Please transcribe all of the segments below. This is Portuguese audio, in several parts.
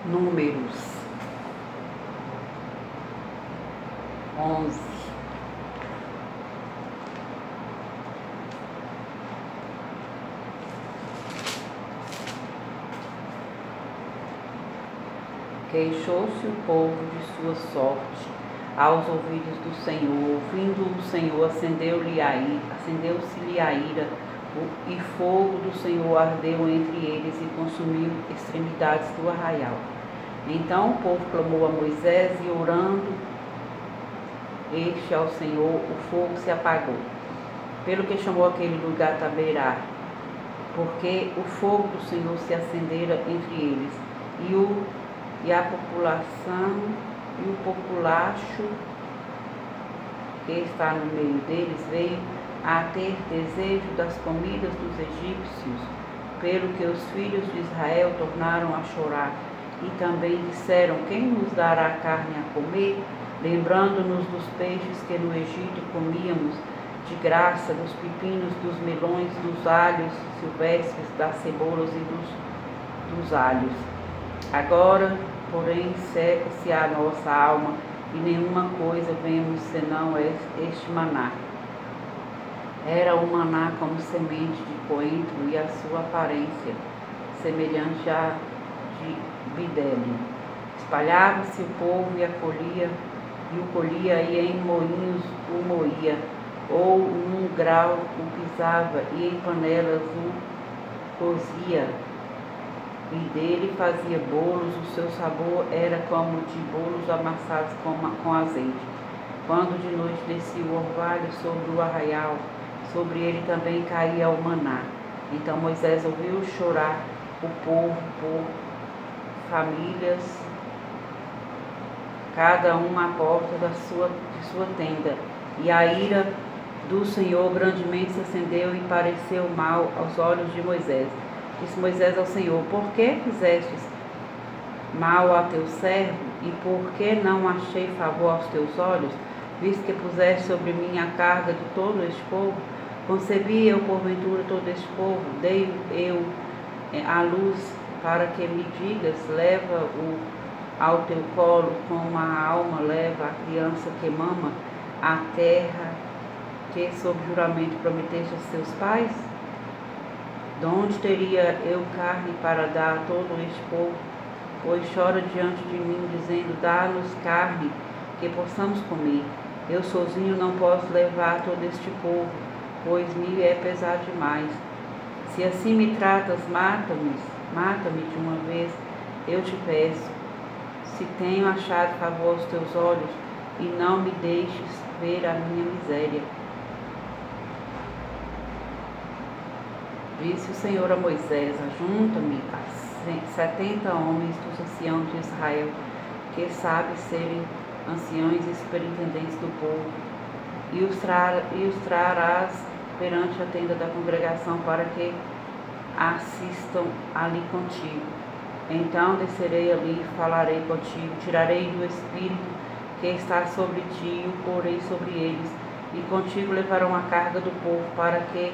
Números 11. Queixou-se o povo de sua sorte aos ouvidos do Senhor. Ouvindo o Senhor, acendeu-se-lhe a ira, e fogo do Senhor ardeu entre eles e consumiu extremidades do arraial. Então o povo clamou a Moisés, e orando ao Senhor, o fogo se apagou. Pelo que chamou aquele lugar Taberá, porque o fogo do Senhor se acendera entre eles, e a população e o populacho que está no meio deles veio a ter desejo das comidas dos egípcios, pelo que os filhos de Israel tornaram a chorar, e também disseram: quem nos dará carne a comer? Lembrando-nos dos peixes que no Egito comíamos de graça, dos pepinos, dos melões, dos alhos silvestres, das cebolas e dos alhos. Agora, porém, seca-se a nossa alma, e nenhuma coisa vemos senão este maná. Era o maná como semente de coentro, e a sua aparência semelhante à de bidélio. Espalhava-se o povo e o colhia, e em moinhos o moía, ou num grau o pisava, e em panelas o cozia, e dele fazia bolos. O seu sabor era como de bolos amassados com azeite. Quando de noite descia o orvalho sobre o arraial, sobre ele também caía o maná. Então Moisés ouviu chorar o povo por famílias, cada um à porta de sua tenda. E a ira do Senhor grandemente se acendeu, e pareceu mal aos olhos de Moisés. Disse Moisés ao Senhor: por que fizestes mal a teu servo, e por que não achei favor aos teus olhos, visto que puseste sobre mim a carga de todo este povo? Concebi eu porventura todo este povo? Dei eu à luz para que me digas: leva-o ao teu colo, como a alma leva a criança que mama, a terra que sob juramento prometeste a seus pais? De onde teria eu carne para dar a todo este povo? Pois chora diante de mim, dizendo: dá-nos carne, que possamos comer. Eu sozinho não posso levar todo este povo, pois me é pesado demais. Se assim me tratas, mata-me de uma vez, eu te peço, se tenho achado favor aos teus olhos, e não me deixes ver a minha miséria. Disse o Senhor a Moisés: ajunta-me a 70 homens dos anciãos de Israel, que sabem serem anciões e superintendentes do povo, e os trarás perante a tenda da congregação, para que assistam ali contigo. Então descerei ali e falarei contigo, tirarei do Espírito que está sobre ti, e o porei sobre eles, e contigo levarão a carga do povo, para que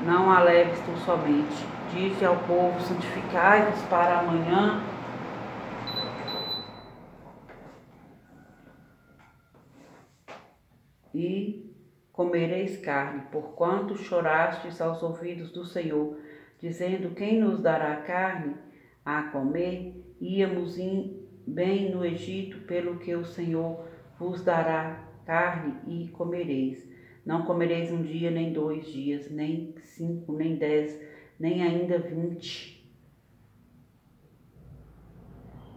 não a leves tu somente. Dize ao povo: santificai-vos para amanhã, e comereis carne, porquanto chorastes aos ouvidos do Senhor, dizendo: quem nos dará carne a comer? Íamos bem no Egito, pelo que o Senhor vos dará carne e comereis. Não comereis um dia, nem 2 dias, nem 5, nem 10, nem ainda 20,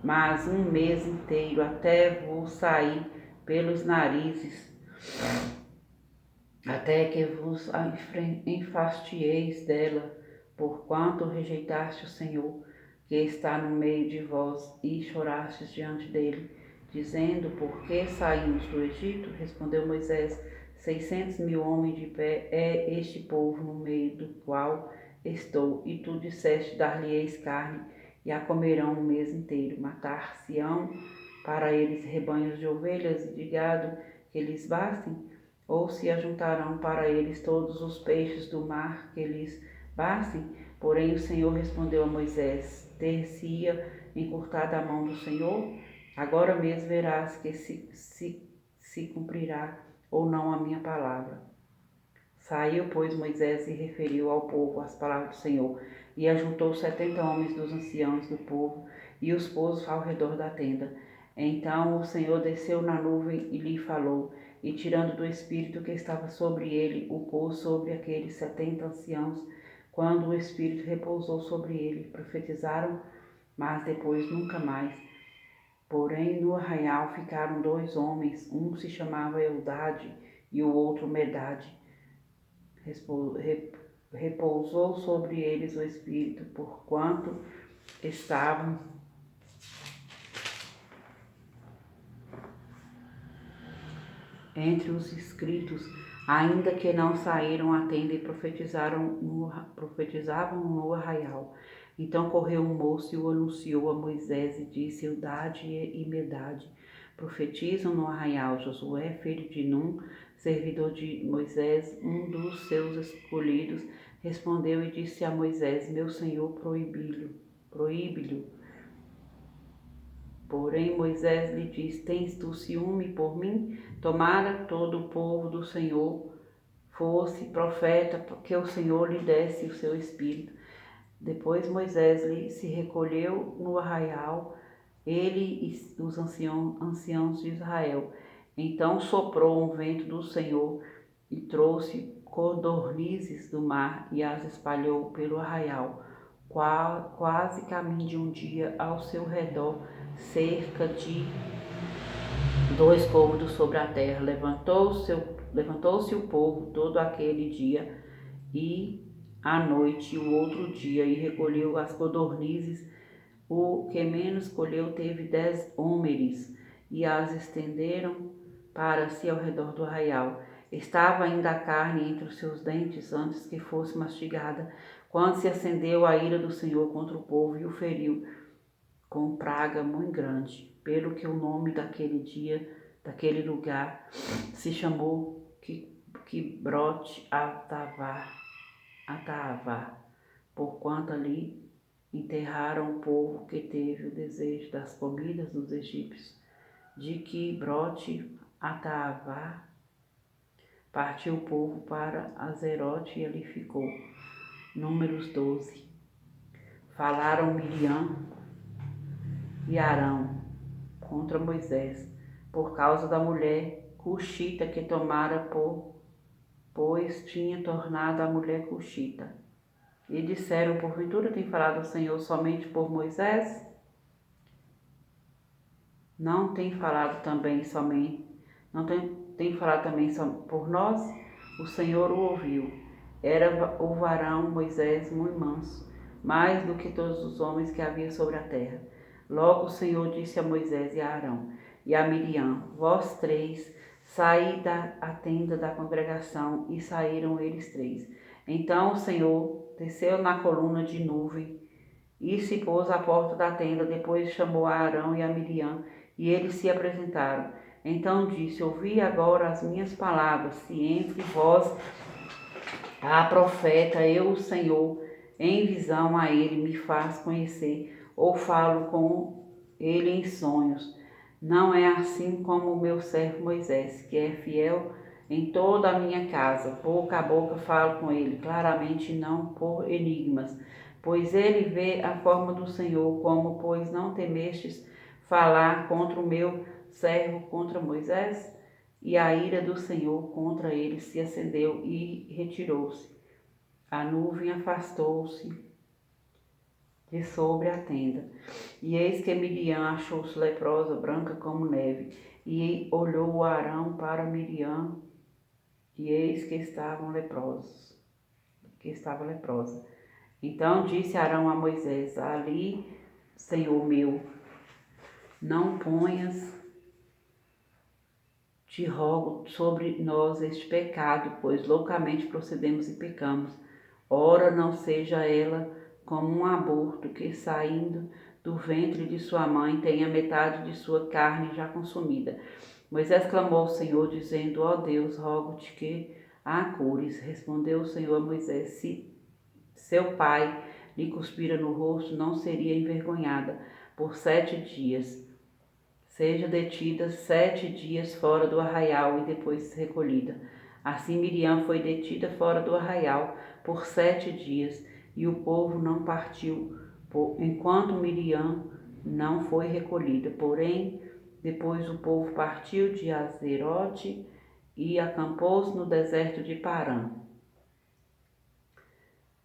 mas um mês inteiro, até vos sair pelos narizes, até que vos enfastieis dela, porquanto rejeitaste o Senhor, que está no meio de vós, e chorastes diante dele, dizendo: por que saímos do Egito? Respondeu Moisés: 600.000 homens de pé é este povo no meio do qual estou. E tu disseste: dar-lhe-eis carne, e a comerão um mês inteiro. Matar-se-ão para eles rebanhos de ovelhas e de gado que lhes bastem? Ou se ajuntarão para eles todos os peixes do mar que lhes bastem? Porém o Senhor respondeu a Moisés: ter-se-ia encurtada a mão do Senhor? Agora mesmo verás que se cumprirá ou não a minha palavra. Saiu, pois, Moisés e referiu ao povo as palavras do Senhor, e ajuntou 70 homens dos anciãos do povo, e os pôs ao redor da tenda. Então o Senhor desceu na nuvem e lhe falou, e tirando do Espírito que estava sobre ele, o pôs sobre aqueles 70 anciãos. Quando o Espírito repousou sobre ele, profetizaram, mas depois nunca mais. Porém, no arraial ficaram 2 homens, um se chamava Eldade e o outro Medade. Repousou sobre eles o Espírito, porquanto estavam entre os inscritos, ainda que não saíram à tenda e profetizavam no arraial. Então correu um moço e o anunciou a Moisés e disse: Eldade e Medade profetizam no arraial. Josué, filho de Num, servidor de Moisés, um dos seus escolhidos, respondeu e disse a Moisés: Meu senhor, proíbe-lhe. Porém Moisés lhe disse: Tens tu ciúme por mim? Tomara todo o povo do Senhor fosse profeta, que o Senhor lhe desse o seu espírito. Depois Moisés se recolheu no arraial, ele e os anciãos de Israel. Então soprou um vento do Senhor e trouxe codornizes do mar e as espalhou pelo arraial, quase caminho de um dia ao seu redor, cerca de 2 côvados sobre a terra. Levantou-se o povo todo aquele dia e à noite o outro dia, e recolheu as codornizes. O que menos colheu teve 10 hómeres, e as estenderam para si ao redor do arraial. Estava ainda a carne entre os seus dentes antes que fosse mastigada, quando se acendeu a ira do Senhor contra o povo e o feriu com praga muito grande, pelo que o nome daquele dia, daquele lugar, se chamou Kibrote Hatavá, porquanto ali enterraram o povo que teve o desejo das comidas dos egípcios. De Kibrote Hatavá partiu o povo para Azerote e ali ficou. Números 12. Falaram Miriam e Arão contra Moisés, por causa da mulher cuxita que tomara pois tinha tornado a mulher cuxita. E disseram: porventura tem falado o Senhor somente por Moisés? Não tem falado também só por nós? O Senhor o ouviu. Era o varão Moisés muito manso, mais do que todos os homens que havia sobre a terra. Logo o Senhor disse a Moisés e a Arão e a Miriam: vós 3, saí da tenda da congregação. E saíram eles 3. Então o Senhor desceu na coluna de nuvem e se pôs à porta da tenda. Depois chamou a Arão e a Miriam, e eles se apresentaram. Então disse: ouvi agora as minhas palavras. Se entre vós há profeta, eu, o Senhor, em visão a ele me faz conhecer, ou falo com ele em sonhos. Não é assim como o meu servo Moisés, que é fiel em toda a minha casa. Boca a boca falo com ele, claramente, não por enigmas. Pois ele vê a forma do Senhor. Como, pois, não temestes falar contra o meu servo, contra Moisés? E a ira do Senhor contra ele se acendeu e retirou-se. A nuvem afastou-se de sobre a tenda. E eis que Miriam achou-se leprosa, branca como neve. E olhou Arão para Miriam, e eis que estava leprosa. Então disse Arão a Moisés: ali, Senhor meu, não ponhas, te rogo, sobre nós este pecado, pois loucamente procedemos e pecamos. Ora, não seja ela como um aborto que, saindo do ventre de sua mãe, tenha metade de sua carne já consumida. Moisés clamou ao Senhor, dizendo: ó Deus, rogo-te que a cures. Respondeu o Senhor a Moisés: se seu pai lhe cuspira no rosto, não seria envergonhada por 7 dias. Seja detida 7 dias fora do arraial e depois recolhida. Assim Miriam foi detida fora do arraial por 7 dias, e o povo não partiu, enquanto Miriam não foi recolhida. Porém, depois o povo partiu de Azerote e acampou-se no deserto de Parã.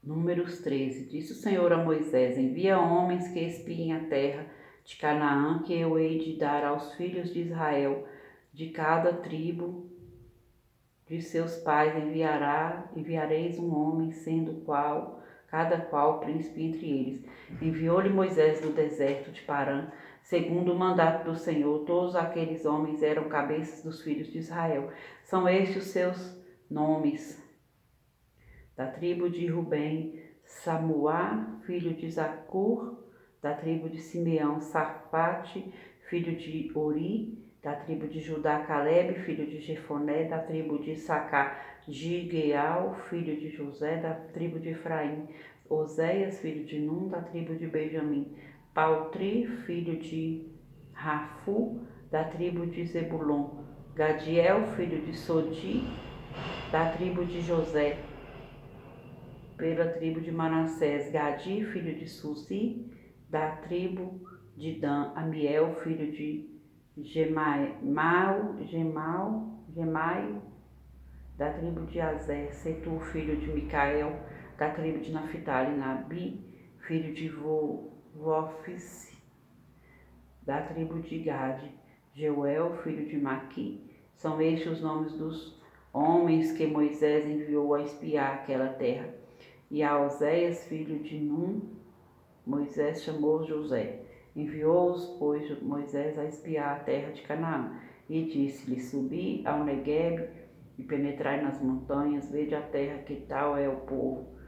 Números 13. Disse o Senhor a Moisés: envia homens que espiem a terra de Canaã, que eu hei de dar aos filhos de Israel. De cada tribo de seus pais enviareis um homem, sendo cada qual príncipe entre eles. Enviou-lhe Moisés no deserto de Parã, segundo o mandato do Senhor. Todos aqueles homens eram cabeças dos filhos de Israel. São estes os seus nomes: da tribo de Rubem, Samuá, filho de Zacur; da tribo de Simeão, Safate, filho de Ori; da tribo de Judá, Calebe, filho de Jefoné; da tribo de Issacar, Gigeal, filho de José; da tribo de Efraim, Oséias, filho de Num; da tribo de Benjamim, Paltri, filho de Rafu; da tribo de Zebulon, Gadiel, filho de Sodi; da tribo de José, pela tribo de Manassés, Gadi, filho de Suzi; da tribo de Dan, Amiel, filho de Gemaio; da tribo de Azer, Setur, filho de Micael; da tribo de Naphtali, Nabi, filho de Vofis; da tribo de Gade, Jeuel, filho de Maqui. São estes os nomes dos homens que Moisés enviou a espiar aquela terra. E a Oséias, filho de Num, Moisés chamou José. Enviou-os, pois, Moisés a espiar a terra de Canaã. E disse-lhe: subi ao Neguebe e penetrai nas montanhas, vede a terra, que tal é o povo,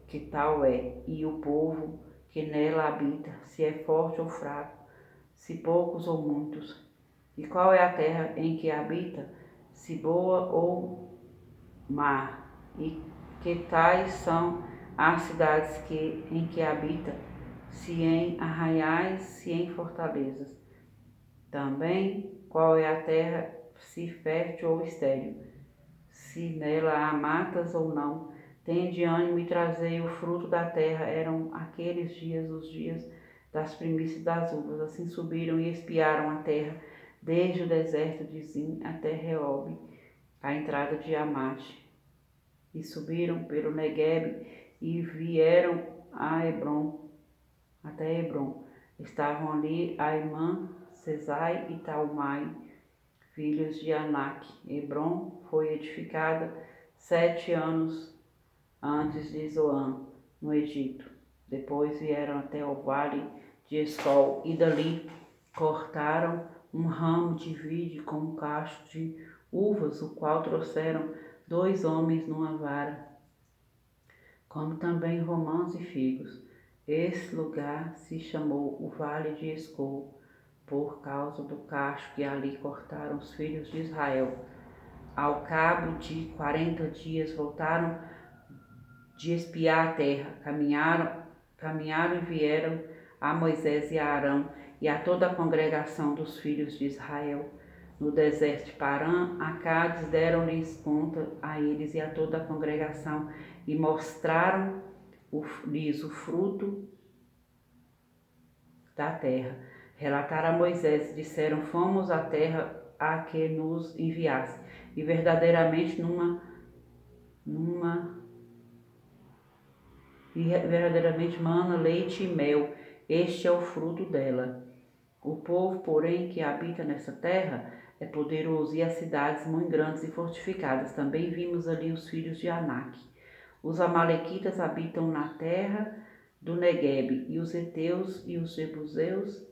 que tal é, e o povo que nela habita, se é forte ou fraco, se poucos ou muitos. E qual é a terra em que habita, se boa ou má, e que tais são as cidades em que habita, se em arraiais, se em fortalezas. Também qual é a terra, se fértil ou estéril, se nela há matas ou não. Tende ânimo e trazei o fruto da terra. Eram aqueles dias os dias das primícias das uvas. Assim subiram e espiaram a terra, desde o deserto de Zim até Reob, a entrada de Amate. E subiram pelo Neguebe e vieram a Hebron, até Hebron. Estavam ali Aimã, Sesai e Talmai, filhos de Anak. Hebron foi edificada 7 anos antes de Zoan, no Egito. Depois vieram até o vale de Escol e dali cortaram um ramo de vide com um cacho de uvas, o qual trouxeram 2 homens numa vara, como também romãs e figos. Esse lugar se chamou o Vale de Escol, por causa do cacho que ali cortaram os filhos de Israel. Ao cabo de 40 dias voltaram de espiar a terra, caminharam e vieram a Moisés e a Arão e a toda a congregação dos filhos de Israel no deserto de Parã, a Cádiz. Deram-lhes conta a eles e a toda a congregação e mostraram-lhes o fruto da terra. Relataram a Moisés, disseram: fomos à terra a que nos enviasse, e verdadeiramente mana, leite e mel, este é o fruto dela. O povo, porém, que habita nessa terra é poderoso, e as cidades muito grandes e fortificadas. Também vimos ali os filhos de Anak. Os amalequitas habitam na terra do Neguebe, e os heteus e os jebuseus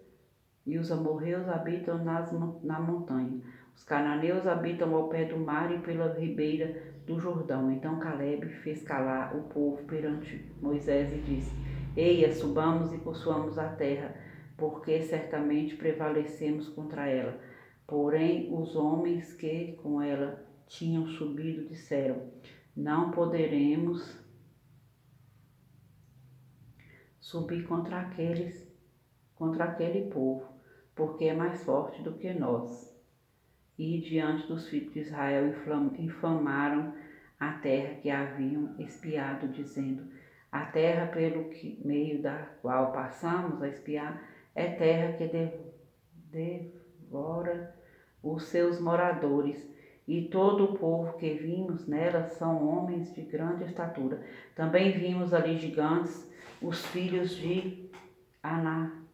e os amorreus habitam na montanha. Os cananeus habitam ao pé do mar e pela ribeira do Jordão. Então Calebe fez calar o povo perante Moisés e disse: eia, subamos e possuamos a terra, porque certamente prevalecemos contra ela. Porém os homens que com ela tinham subido disseram: não poderemos subir contra aquele povo, porque é mais forte do que nós. E diante dos filhos de Israel infamaram a terra que haviam espiado, dizendo: a terra pelo meio da qual passamos a espiar é terra que devora os seus moradores, e todo o povo que vimos nela são homens de grande estatura. Também vimos ali gigantes, os filhos de Ana,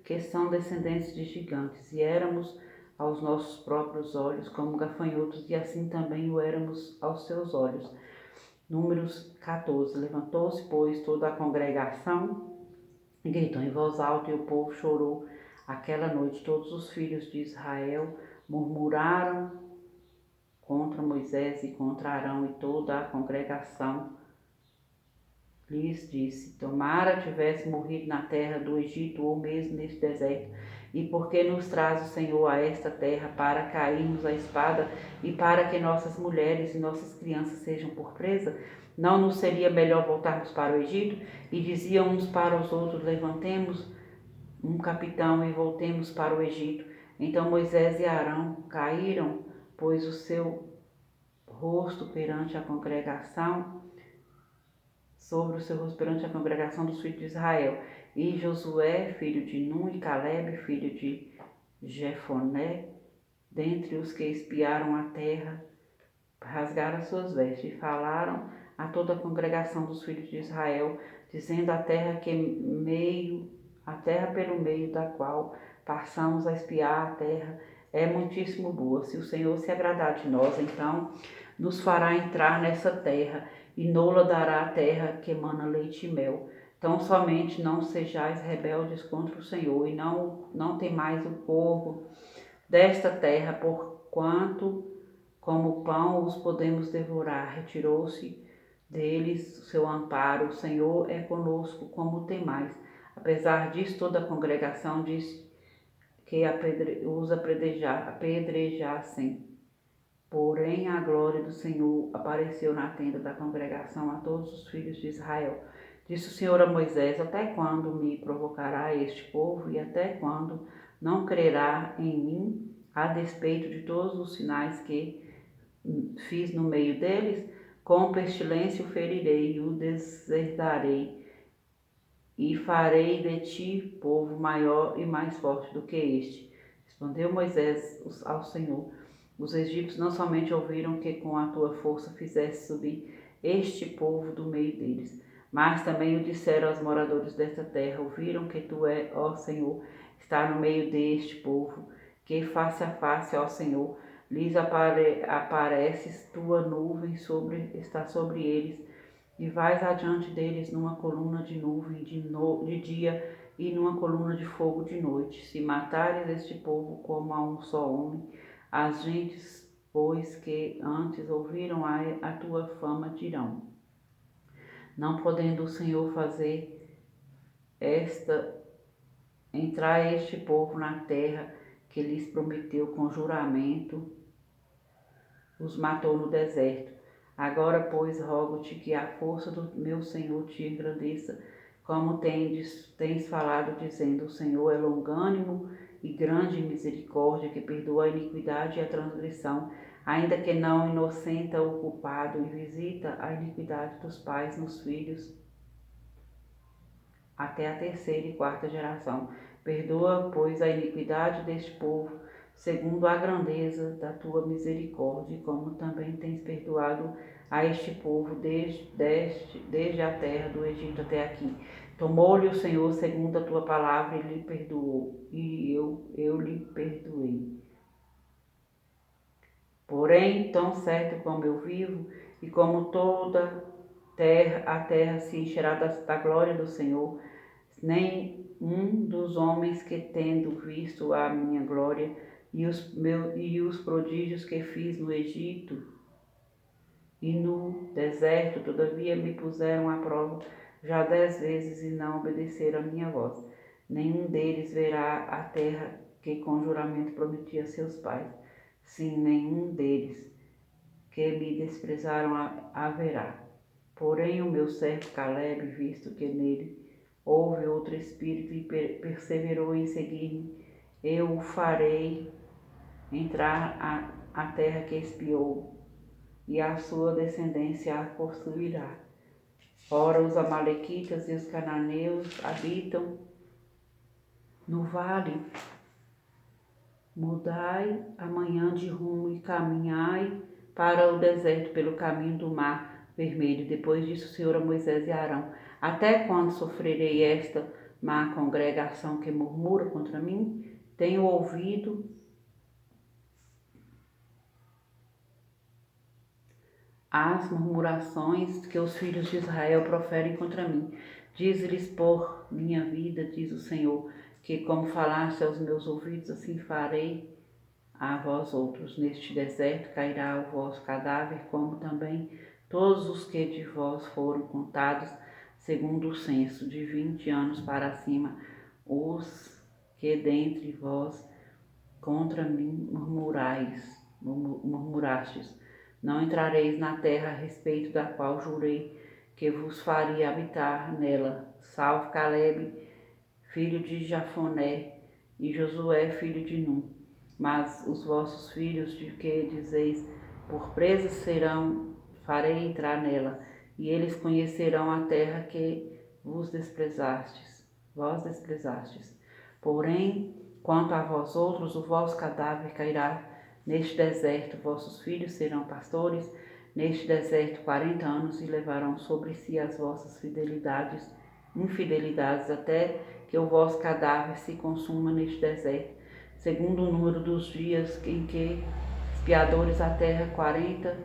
que são descendentes de gigantes, e éramos aos nossos próprios olhos como gafanhotos, e assim também o éramos aos seus olhos. Números 14. Levantou-se, pois, toda a congregação e gritou em voz alta, e o povo chorou aquela noite. Todos os filhos de Israel murmuraram contra Moisés e contra Arão, e toda a congregação lhes disse: tomara tivesse morrido na terra do Egito, ou mesmo neste deserto. E por que nos traz o Senhor a esta terra, para cairmos à espada e para que nossas mulheres e nossas crianças sejam por presa? Não nos seria melhor voltarmos para o Egito? E diziam uns para os outros: levantemos um capitão e voltemos para o Egito. Então Moisés e Arão caíram, pois o seu rosto perante a congregação, sobre o seu rosto perante a congregação dos filhos de Israel. E Josué, filho de Nun, e Calebe, filho de Jefoné, dentre os que espiaram a terra, rasgaram suas vestes e falaram a toda a congregação dos filhos de Israel, dizendo: a terra pelo meio da qual passamos a espiar a terra é muitíssimo boa. Se o Senhor se agradar de nós, então nos fará entrar nessa terra, e nola dará a terra que emana leite e mel. Então somente não sejais rebeldes contra o Senhor, e não temais o povo desta terra, porquanto como pão os podemos devorar. Retirou-se deles o seu amparo. O Senhor é conosco, como temais. Apesar disso, toda a congregação diz que os apedrejassem. Porém, a glória do Senhor apareceu na tenda da congregação a todos os filhos de Israel. Disse o Senhor a Moisés: até quando me provocará este povo, e até quando não crerá em mim, a despeito de todos os sinais que fiz no meio deles? Com pestilência o ferirei e o deserdarei, e farei de ti povo maior e mais forte do que este. Respondeu Moisés ao Senhor: os egípcios não somente ouviram que com a tua força fizesse subir este povo do meio deles, mas também o disseram aos moradores desta terra: ouviram que tu ó Senhor, está no meio deste povo, que face a face, ó Senhor, lhes apareces, tua nuvem está sobre eles, e vais adiante deles numa coluna de nuvem de dia e numa coluna de fogo de noite. Se matares este povo como a um só homem, as gentes, pois, que antes ouviram a tua fama, dirão: não podendo o Senhor fazer entrar este povo na terra que lhes prometeu com juramento, os matou no deserto. Agora, pois, rogo-te que a força do meu Senhor te engrandeça, como tens falado, dizendo: o Senhor é longânimo e grande em misericórdia, que perdoa a iniquidade e a transgressão, ainda que não inocenta o culpado, e visita a iniquidade dos pais nos filhos, até a terceira e quarta geração. Perdoa, pois, a iniquidade deste povo, segundo a grandeza da tua misericórdia, como também tens perdoado a este povo desde a terra do Egito até aqui. Tomou-lhe o Senhor segundo a tua palavra e lhe perdoou, e eu lhe perdoei. Porém, tão certo como eu vivo, e como toda a terra se encherá da glória do Senhor, nem um dos homens que, tendo visto a minha glória e os prodígios que fiz no Egito e no deserto, todavia me puseram à prova já 10 vezes e não obedeceram a minha voz. Nenhum deles verá a terra que com juramento prometi a seus pais. Sim, nenhum deles que me desprezaram haverá. Porém o meu servo Caleb, visto que nele houve outro espírito e perseverou em seguir-me, eu o farei entrar a terra que espiou, e a sua descendência a possuirá. Ora, os amalequitas e os cananeus habitam no vale. Mudai amanhã de rumo e caminhai para o deserto pelo caminho do mar vermelho. Depois disse o Senhor a Moisés e Arão: até quando sofrerei esta má congregação que murmura contra mim? Tenho ouvido as murmurações que os filhos de Israel proferem contra mim. Diz-lhes por minha vida, diz o Senhor, que como falaste aos meus ouvidos, assim farei a vós outros. Neste deserto cairá o vosso cadáver, como também todos os que de vós foram contados, segundo o censo, de 20 anos para cima, os que dentre vós contra mim murmurastes. Não entrareis na terra a respeito da qual jurei que vos faria habitar nela, salvo Caleb, filho de Jafoné, e Josué, filho de Num. Mas os vossos filhos, de que dizeis, por presas serão, farei entrar nela, e eles conhecerão a terra que vós desprezastes. Porém, quanto a vós outros, o vosso cadáver cairá neste deserto, vossos filhos serão pastores neste deserto 40 anos e levarão sobre si as vossas infidelidades, até que o vosso cadáver se consuma neste deserto, segundo o número dos dias em que espiastes a terra 40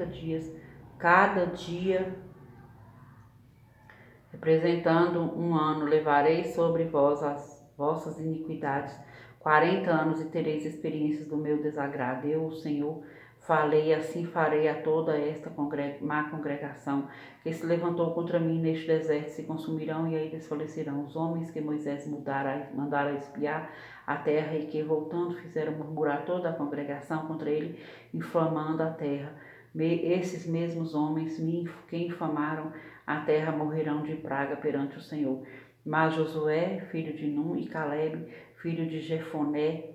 dias, cada dia representando um ano. Levareis sobre vós as vossas iniquidades 40 anos e tereis experiências do meu desagrado. Eu, o Senhor, falei, assim farei a toda esta má congregação que se levantou contra mim neste deserto, se consumirão e aí desfalecerão os homens que Moisés mandara espiar a terra e que, voltando, fizeram murmurar toda a congregação contra ele, infamando a terra. Esses mesmos homens que infamaram a terra morrerão de praga perante o Senhor. Mas Josué, filho de Num, e Caleb, filho de Jefoné,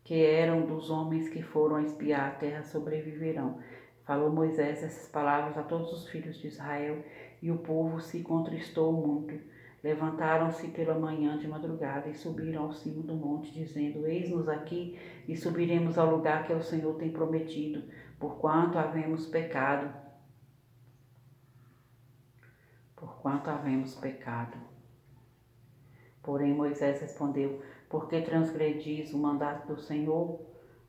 que eram dos homens que foram espiar a terra, sobreviverão. Falou Moisés essas palavras a todos os filhos de Israel, e o povo se contristou muito. Levantaram-se pela manhã de madrugada e subiram ao cimo do monte, dizendo: eis-nos aqui, e subiremos ao lugar que o Senhor tem prometido, porquanto havemos pecado. Porém Moisés respondeu: por que transgredis o mandato do Senhor?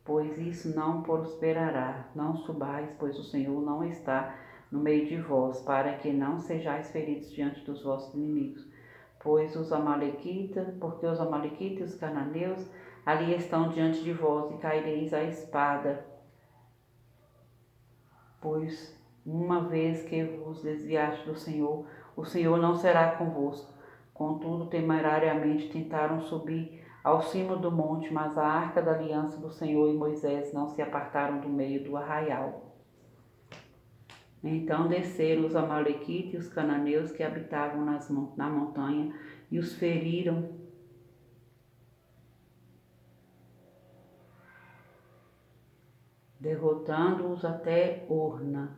Pois isso não prosperará. Não subais, pois o Senhor não está no meio de vós, para que não sejais feridos diante dos vossos inimigos. Porque os amalequitas e os cananeus ali estão diante de vós, e caireis à espada. Pois uma vez que vos desviaste do Senhor, o Senhor não será convosco. Contudo, temerariamente tentaram subir ao cimo do monte, mas a arca da aliança do Senhor e Moisés não se apartaram do meio do arraial. Então desceram os amalequitas e os cananeus que habitavam na montanha e os feriram, derrotando-os até Horma,